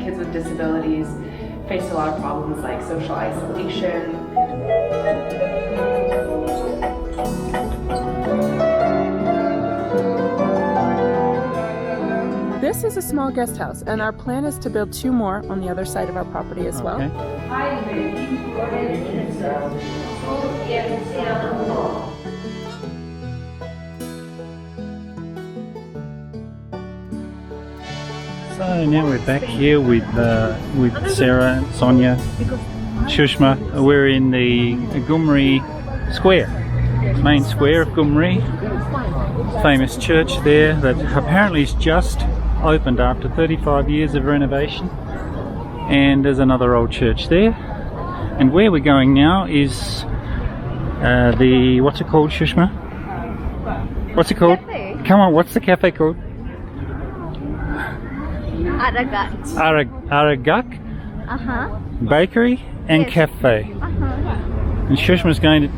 kids with disabilities faced a lot of problems like social isolation. This is a small guest house, and our plan is to build 2 more on the other side of our property as well. So now we're back here with Sarah, Sonia, Shushma. We're in the Gyumri Square, main square of Gyumri. Famous church there that apparently is just opened after 35 years of renovation. And there's another old church there. And where we're going now is what's it called, Shushma? What's it called? Cafe. Come on, what's the cafe called? Aregak Bakery and Cafe. And Shushma's going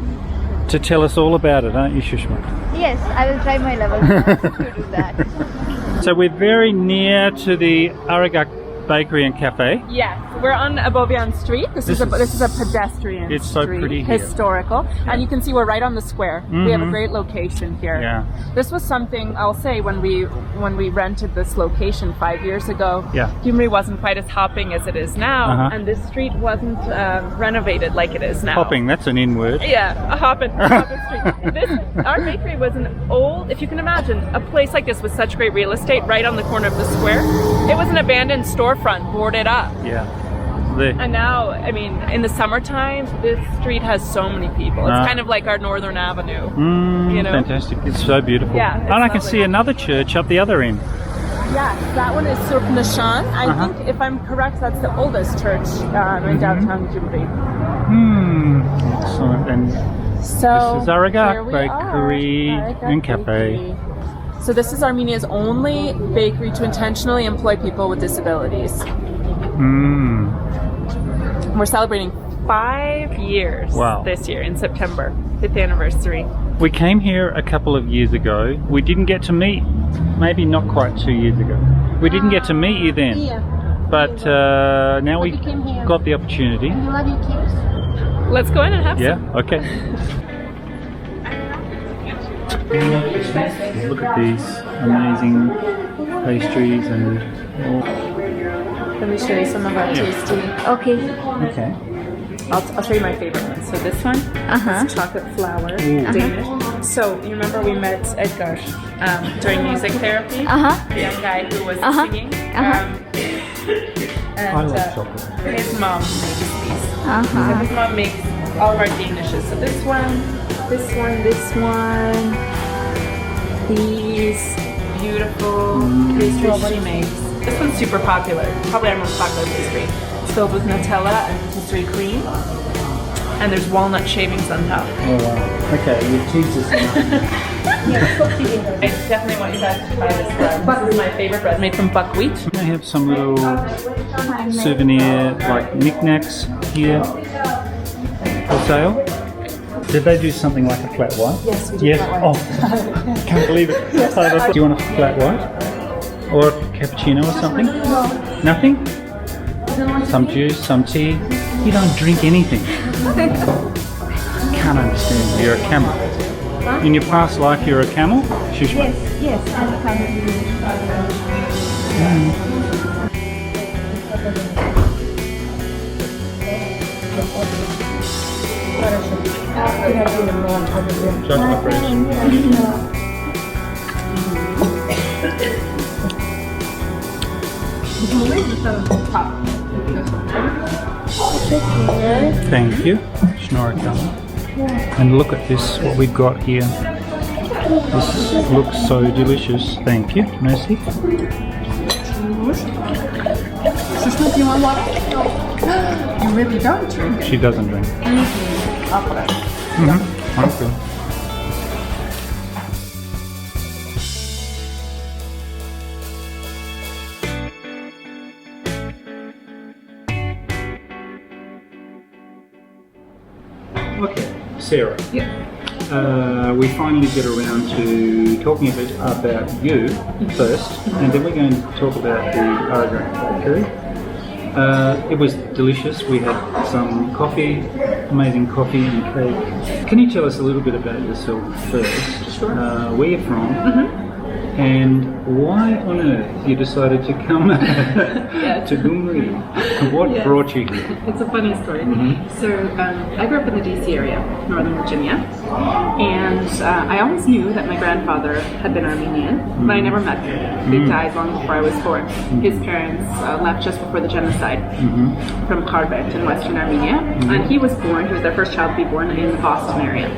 to tell us all about it, aren't you, Shushma? Yes, I will try my level best to do that. So we're very near to the Aregak Bakery and Cafe. Yes, we're on Abovian Street. This is a pedestrian It's so street, pretty here. historical, and you can see we're right on the square. We have a great location here. Yeah. This was something I'll say when we rented this location 5 years ago. Yeah. Gyumri wasn't quite as hopping as it is now, and this street wasn't renovated like it is now. Hopping, that's an in word. Yeah, a hopping street. Our bakery was an old, if you can imagine, a place like this with such great real estate right on the corner of the square. It was an abandoned storefront, boarded up. Yeah. And now, I mean, in the summertime, this street has so many people. It's kind of like our Northern Avenue. You know? Fantastic. It's so beautiful. Yeah, it's and I can lovely. see another church up the other end. Yes, that one is Surp Nishan. I think, if I'm correct, that's the oldest church in downtown Gyumri. Excellent. And So this is Aregak here we Bakery are, Aregak and Cafe. Bakery. So this is Armenia's only bakery to intentionally employ people with disabilities. We're celebrating 5 years this year in September, 5th anniversary. We came here a couple of years ago. We didn't get to meet, maybe not quite 2 years ago. We didn't get to meet you then. But now we've got the opportunity. You love your kids? Let's go in and have some. Yeah, okay. Look at these amazing pastries and all. Let me show you some of our tasty. Okay. Okay. I'll show you my favorite one. So this one is chocolate flour, Danish. So you remember we met Edgar during music therapy? The young guy who was singing. And I love chocolate. his mom makes these. So his mom makes all of our Danishes. So this one, this one, this one. These beautiful pastries she makes. This one's super popular. Probably our most popular pastry. It's filled with Nutella and rotisserie cream. And there's walnut shavings on top. Oh wow. Okay, you've teased us enough. I definitely want you guys to try this bread. This is my favorite bread, made from buckwheat. They have some little souvenir like knickknacks here for sale. Did they do something like a flat white? Yes, we do. Yes. Flat Oh, white. can't believe it. Do you want a flat white? Or a cappuccino or something? No. Nothing? Some juice, some tea? You don't drink anything. Can't understand. You're a camel. In your past life, you're a camel? Shushma. Yes, I'm Just my Thank you, Schnorrikala. And look at this, what we've got here. This looks so delicious. Thank you, Mercy. Shushma, do you want water? You really don't drink it. She doesn't drink. I'll put it. Wonderful. Okay, Sarah. Yeah. We finally get around to talking a bit about you first, and then we're going to talk about the Aregak Bakery. It was delicious. We had some coffee, amazing coffee and cake. Can you tell us a little bit about yourself first? Sure. Where you're from, and why on earth you decided to come to Gyumri? What Yes. brought you here? It's a funny story. So I grew up in the DC area, Northern Virginia, and I always knew that my grandfather had been Armenian, but I never met him. They died long before I was born. His parents left just before the genocide from Karbet in Western Armenia, and he was their first child to be born in the Boston area.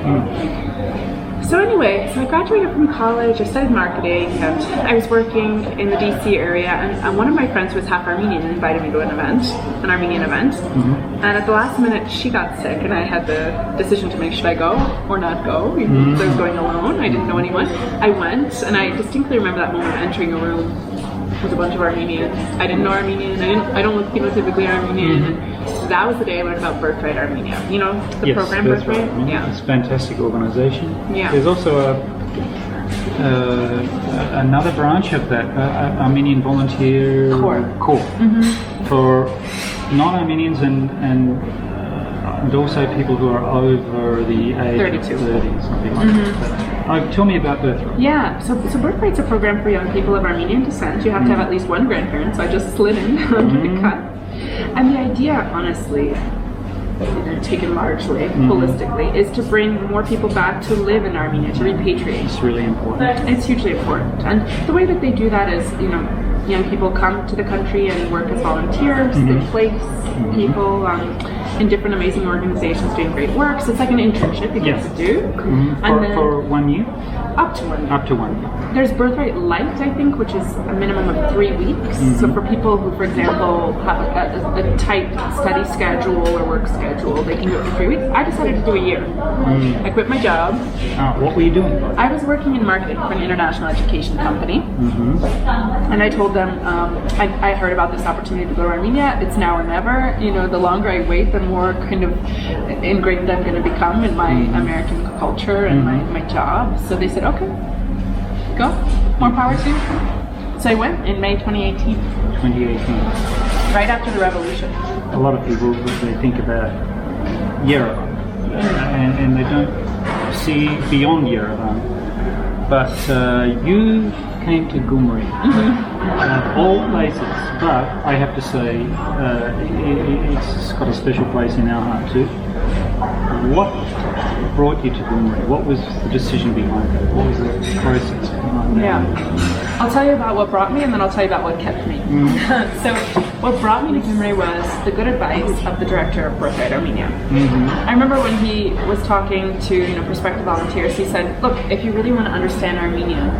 So anyway, so I graduated from college, I studied marketing, and I was working in the DC area, and one of my friends who was half Armenian invited me to an Armenian event, and at the last minute she got sick, and I had the decision to make, should I go or not go? So I was going alone, I didn't know anyone. I went, and I distinctly remember that moment of entering a room with a bunch of Armenians. I didn't know Armenian, I don't look phenotypically Armenian, and that was the day I learned about Birthright Armenia. You know, the program Birthright? Yeah. It's a fantastic organisation. Yeah. There's also another branch of that, Armenian Volunteer Corps for non-Armenians and also people who are over the age 32. of 30, something like that. Tell me about Birthright. Yeah, so Birthright's a program for young people of Armenian descent. You have to have at least one grandparent, so I just slid in under the cut. And the idea, honestly, taken largely, holistically, is to bring more people back to live in Armenia, to repatriate. It's really important. It's hugely important. And the way that they do that is, young people come to the country and work as volunteers. They place people in different amazing organizations doing great work. So it's like an internship you get to do. And then, For 1 year? up to 1 year. Up to 1 year. There's Birthright Light, I think, which is a minimum of 3 weeks. So for people who, for example, have a tight study schedule or work schedule, they can do it for 3 weeks. I decided to do a year. I quit my job. What were you doing? I was working in marketing for an international education company. And I told them, I heard about this opportunity to go to Armenia. It's now or never. The longer I wait, the more kind of ingrained I'm going to become in my American culture and my job. So they said, okay, go. More power to you. So I went in May 2018. 2018. Right after the revolution. A lot of people, they think about Yerevan and they don't see beyond Yerevan. But you came to Gyumri, all places, but I have to say it's got a special place in our heart too. What brought you to Gyumri? What was the decision behind it? What was the process behind that? Yeah. I'll tell you about what brought me, and then I'll tell you about what kept me. So what brought me to Gyumri was the good advice of the director of Birthright Armenia. I remember when he was talking to prospective volunteers, he said, look, if you really want to understand Armenia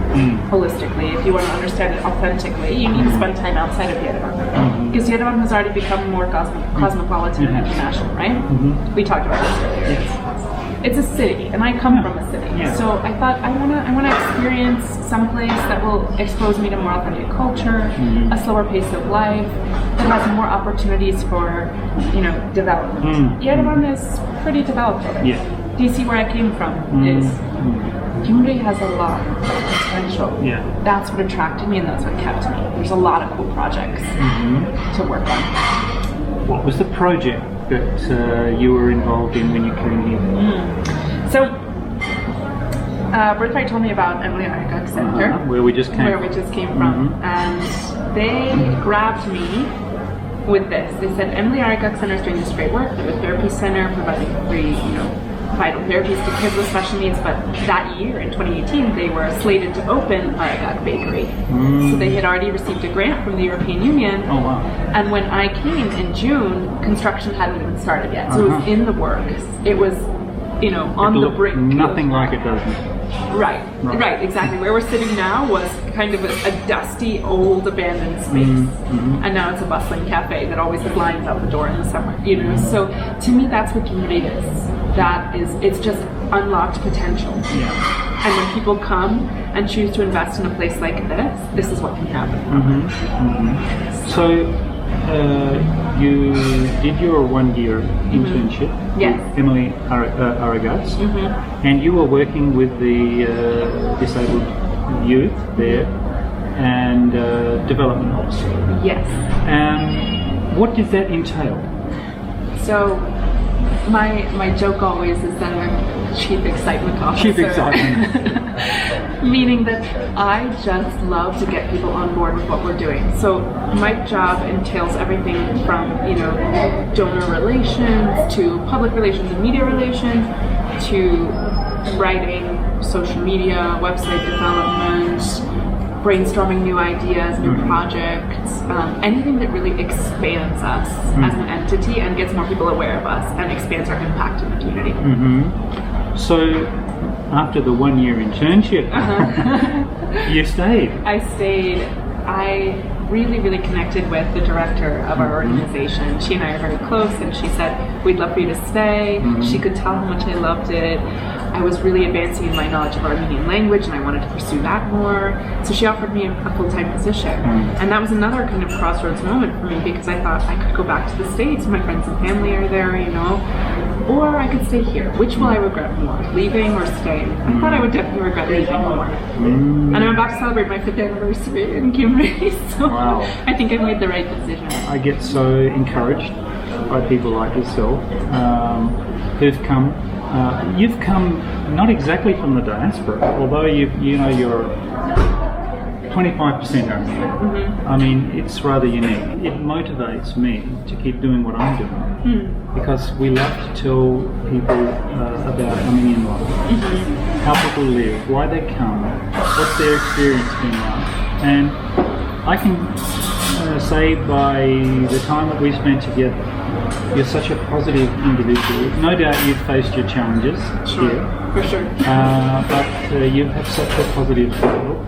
holistically, if you want to understand it authentically, you need to spend time outside of Yerevan. Because Yerevan has already become more cosmopolitan and international, right? We talked about this earlier. It's a city, and I come from a city. So I thought I wanna experience someplace that will expose me to more authentic culture, a slower pace of life, that has more opportunities for development. Yerevan is pretty developed already. DC, where I came from, is Gyumri has a lot of potential. That's what attracted me, and that's what kept me. There's a lot of cool projects to work on. What was the project that you were involved in when you came here? So, Birthright told me about Emily Aregak Centre, where we just came from, and they grabbed me with this. They said Emily Aregak Centre is doing this great work. They're a therapy center providing free, vital therapies to kids with special needs. But that year, in 2018, they were slated to open Aregak Bakery. So they had already received a grant from the European Union. Oh wow! And when I came in June, construction hadn't even started yet. So it was in the works. It was, on the brink. Nothing like it does. Right, exactly. Where we're sitting now was kind of a dusty, old, abandoned space. And now it's a bustling cafe that always has lines out the door in the summer, So to me, that's what Gyumri is. It's just unlocked potential. And when people come and choose to invest in a place like this is what can happen. So, you did your 1 year internship with Emily Aregak, and you were working with the disabled youth there and development officer. what does that entail? So my joke always is that I'm a chief excitement officer. Chief excitement. Meaning that I just love to get people on board with what we're doing. So my job entails everything from, donor relations to public relations and media relations to writing, social media, website development, brainstorming new ideas, new projects, anything that really expands us as an entity and gets more people aware of us and expands our impact in the community. So after the 1 year internship, you stayed. I stayed. I really, really connected with the director of our organization. She and I are very close, and she said, we'd love for you to stay. She could tell how much I loved it. I was really advancing in my knowledge of Armenian language, and I wanted to pursue that more. So she offered me a full-time position. And that was another kind of crossroads moment for me, because I thought I could go back to the States. My friends and family are there, or I could stay here. Which will I regret more, leaving or staying? I thought I would definitely regret leaving more. And I'm about to celebrate my 5th anniversary in Gyumri, so Wow. I think I made the right decision. I get so encouraged by people like yourself who've come. You've come not exactly from the diaspora, although you're 25% Armenian. I mean, it's rather unique. It motivates me to keep doing what I'm doing because we love to tell people about Armenian life, how people live, why they come, what's their experience been like. And I can say by the time that we spent together, you're such a positive individual. No doubt you've faced your challenges here. For sure. But you have such a positive outlook,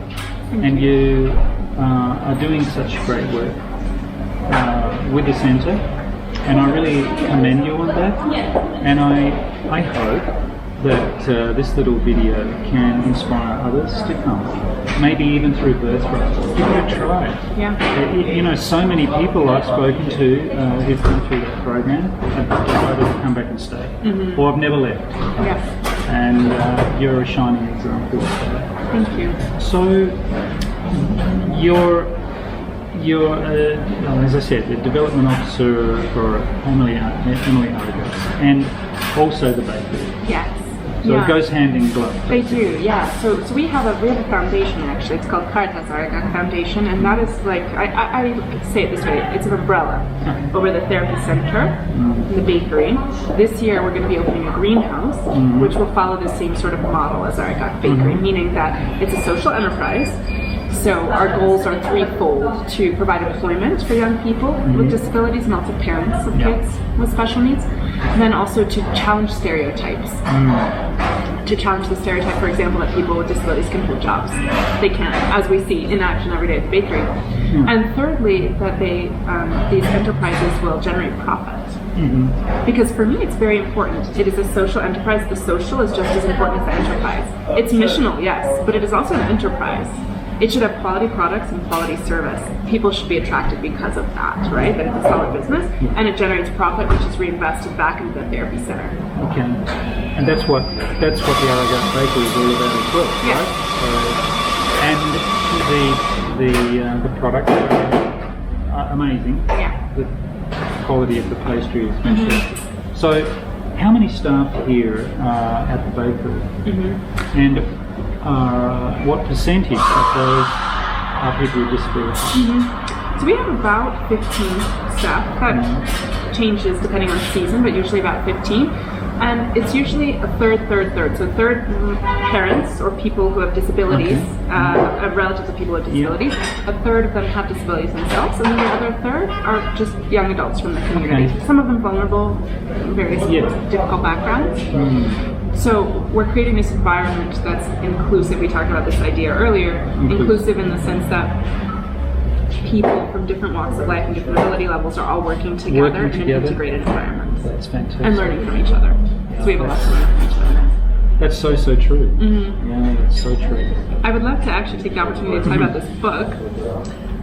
and you are doing such great work with the centre, and I really commend you on that. And I hope that this little video can inspire others to come, maybe even through birthright. Give it a try. Yeah. So many people I've spoken to who've come through that program have decided to come back and stay, or have never left. Yes. And you're a shining example of that. Thank you. So you're as I said, the development officer for Emily Aregak, and also the bakery. Yes. So it goes hand in glove. They do, yeah. So we have a foundation actually. It's called Aregak Foundation, and that is like I say it this way: it's an umbrella over the therapy center, the bakery. This year we're going to be opening a greenhouse, which will follow the same sort of model as Aregak Bakery, meaning that it's a social enterprise. So our goals are threefold: to provide employment for young people with disabilities and also parents of kids with special needs, and then also to challenge stereotypes. To challenge the stereotype, for example, that people with disabilities can hold jobs. They can't, as we see in action every day at the bakery. And thirdly, that these enterprises will generate profit. Because for me, it's very important. It is a social enterprise. The social is just as important as the enterprise. It's missional, yes, but it is also an enterprise. It should have quality products and quality service. People should be attracted because of that, right? That it's a solid business, and it generates profit, which is reinvested back into the therapy center. Okay, and that's what the Aregak Bakery is all about as well, right? And the products are amazing. Yeah. The quality of the pastry is fantastic. So, how many staff here at the bakery? And what percentage of those are people with disabilities? So we have about 15 staff. That changes depending on the season, but usually about 15. And it's usually a third. So third parents or people who have disabilities, relatives of people with disabilities. A third of them have disabilities themselves, and then the other third are just young adults from the community. Some of them vulnerable, various difficult backgrounds. So we're creating this environment that's inclusive. We talked about this idea earlier. Inclusive in the sense that people from different walks of life and different ability levels are all working together in an integrated environment. That's fantastic. And learning from each other. So we have a lot to learn from each other. That's so true. Yeah, that's so true. I would love to actually take the opportunity to talk about this book,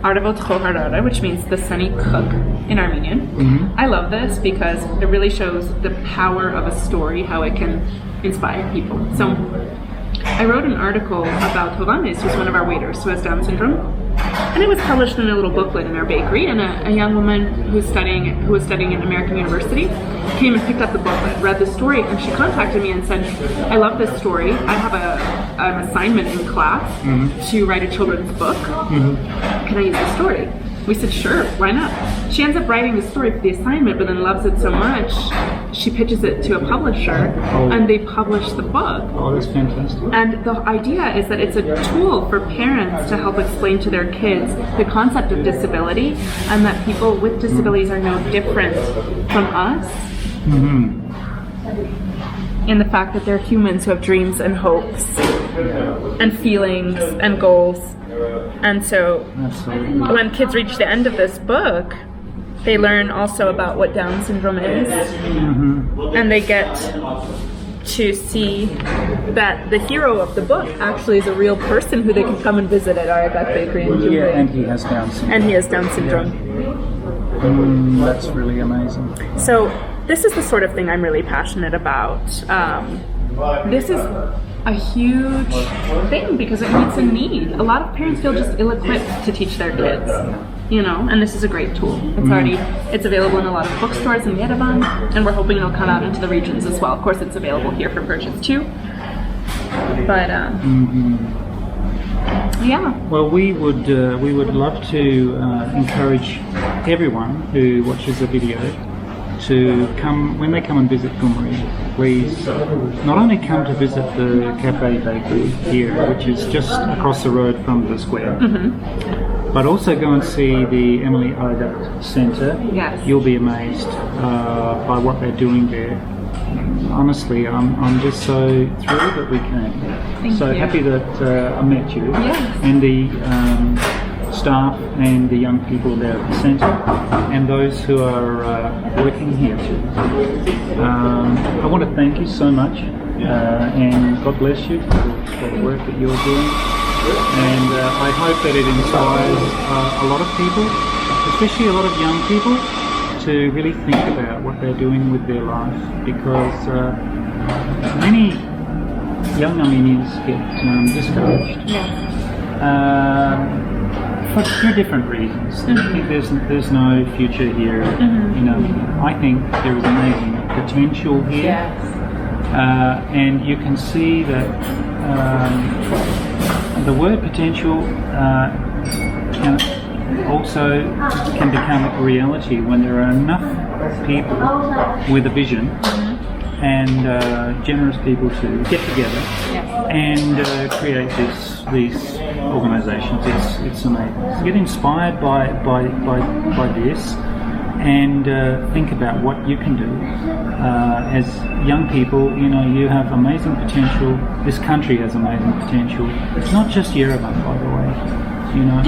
Artavot Choharada, which means the sunny cook in Armenian. I love this because it really shows the power of a story, how it can inspire people. So I wrote an article about Hovannes, who's one of our waiters who has Down syndrome. And it was published in a little booklet in our bakery, and a young woman who was studying at American University came and picked up the booklet, read the story, and she contacted me and said, I love this story. I have an assignment in class to write a children's book. Can I use the story? We said, sure, why not? She ends up writing the story for the assignment, but then loves it so much, she pitches it to a publisher, and they publish the book. Oh, that's fantastic. And the idea is that it's a tool for parents to help explain to their kids the concept of disability, and that people with disabilities are no different from us. In the fact that they're humans who have dreams and hopes and feelings and goals. And so when kids reach the end of this book, they learn also about what Down syndrome is. And they get to see that the hero of the book actually is a real person who they can come and visit at Aregak Bakery and Cafe. Yeah, and he has Down syndrome. And he has Down syndrome. That's really amazing. So this is the sort of thing I'm really passionate about. This is a huge thing because it meets a need. A lot of parents feel just ill-equipped to teach their kids, you know, and this is a great tool. It's available in a lot of bookstores in Yerevan, and we're hoping it'll come out into the regions as well. Of course, it's available here for purchase too. But yeah. Well, we would love to encourage everyone who watches the video to come, when they come and visit Gyumri, please not only come to visit the cafe bakery here, which is just across the road from the square, but also go and see the Emily Aregak Centre. Yes. You'll be amazed by what they're doing there. Honestly, I'm just so thrilled that we came. Thank you. Happy that I met you. Yes. And the staff and the young people there at the centre, and those who are working here too. I want to thank you so much, and God bless you for the work that you're doing. And I hope that it inspires a lot of people, especially a lot of young people, to really think about what they're doing with their life, because many young Armenians get discouraged. For different reasons. They think there's no future here. You know, I think there is amazing potential here, and you can see that the word potential can become a reality when there are enough people with a vision and generous people to get together and create these organisations. It's amazing. Get inspired by this, and think about what you can do as young people. You know, you have amazing potential. This country has amazing potential. It's not just Yerevan, by the way. You know,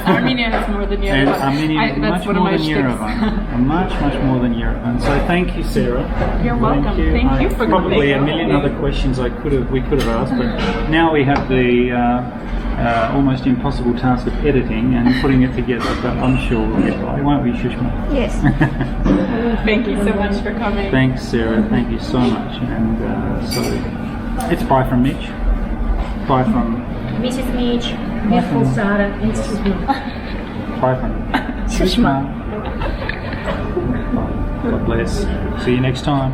Armenia has more than Yerevan. And Armenia is much more than Yerevan. Much more than Yerevan. So thank you, Sarah. You're welcome. Thank you for probably a million other questions we could have asked, but now we have the almost impossible task of editing and putting it together. But I'm sure we'll get by, won't we, Shushma? Yes. Thank you so much for coming. Thanks, Sarah. Thank you so much. And so it's bye from Mitch. Bye from Mrs. Mitch, beautiful Sarah, and Sushma. Bye from Shushma. God bless. See you next time.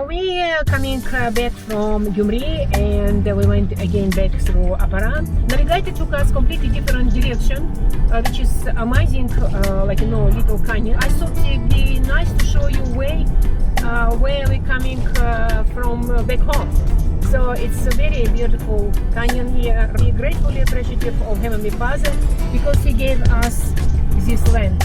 We are coming back from Gyumri, and we went again back through Aparan. Navigator took us completely different direction, which is amazing, like, you know, little canyon. I thought it'd be nice to show you where we're coming from back home. So it's a very beautiful canyon here. We're gratefully appreciative of Heavenly Father because He gave us this land.